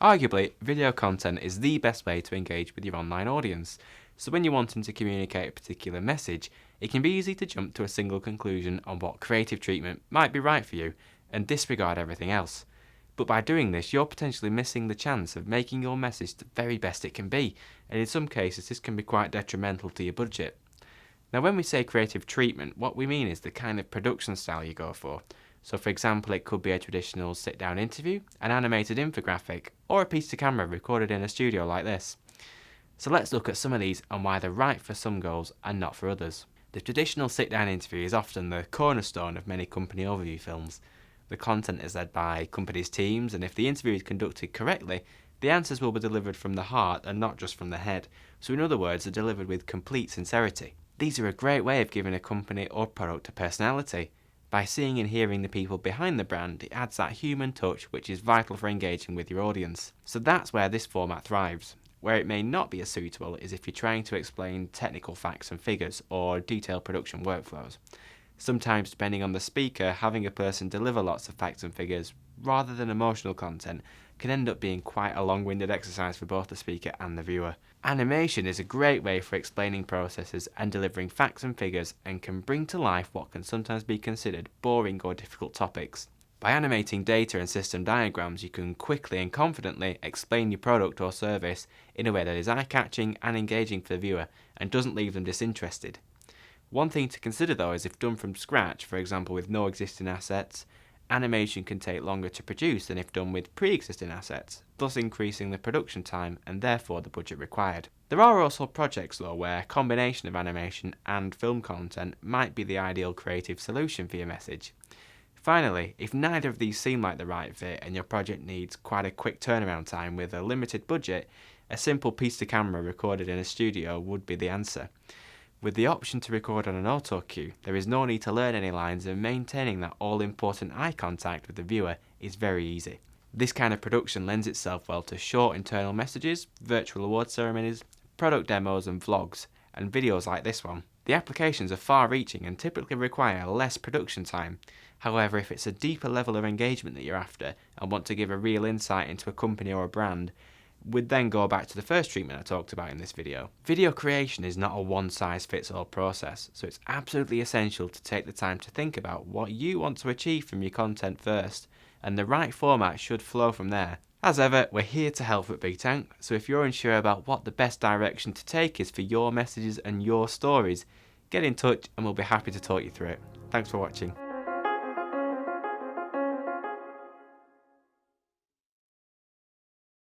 Arguably, video content is the best way to engage with your online audience, so when you're wanting to communicate a particular message, it can be easy to jump to a single conclusion on what creative treatment might be right for you, and disregard everything else. But by doing this, you're potentially missing the chance of making your message the very best it can be, and in some cases this can be quite detrimental to your budget. Now when we say creative treatment, what we mean is the kind of production style you go for. So for example, it could be a traditional sit-down interview, an animated infographic, or a piece to camera recorded in a studio like this. So let's look at some of these and why they're right for some goals and not for others. The traditional sit-down interview is often the cornerstone of many company overview films. The content is led by companies' teams, and if the interview is conducted correctly, the answers will be delivered from the heart and not just from the head. So in other words, they're delivered with complete sincerity. These are a great way of giving a company or product a personality. By seeing and hearing the people behind the brand, it adds that human touch which is vital for engaging with your audience. So that's where this format thrives. Where it may not be as suitable is if you're trying to explain technical facts and figures or detailed production workflows. Sometimes, depending on the speaker, having a person deliver lots of facts and figures rather than emotional content can end up being quite a long-winded exercise for both the speaker and the viewer. Animation is a great way for explaining processes and delivering facts and figures, and can bring to life what can sometimes be considered boring or difficult topics. By animating data and system diagrams, you can quickly and confidently explain your product or service in a way that is eye-catching and engaging for the viewer and doesn't leave them disinterested. One thing to consider though is if done from scratch, for example with no existing assets, animation can take longer to produce than if done with pre-existing assets, thus increasing the production time and therefore the budget required. There are also projects though where a combination of animation and film content might be the ideal creative solution for your message. Finally, if neither of these seem like the right fit and your project needs quite a quick turnaround time with a limited budget, a simple piece to camera recorded in a studio would be the answer. With the option to record on an auto cue, there is no need to learn any lines, and maintaining that all-important eye contact with the viewer is very easy. This kind of production lends itself well to short internal messages, virtual award ceremonies, product demos and vlogs, and videos like this one. The applications are far-reaching and typically require less production time. However, if it's a deeper level of engagement that you're after and want to give a real insight into a company or a brand, we'd then go back to the first treatment I talked about in this video. Video creation is not a one-size-fits-all process, so it's absolutely essential to take the time to think about what you want to achieve from your content first, and the right format should flow from there. As ever, we're here to help at Bigtank, so if you're unsure about what the best direction to take is for your messages and your stories, get in touch and we'll be happy to talk you through it. Thanks for watching.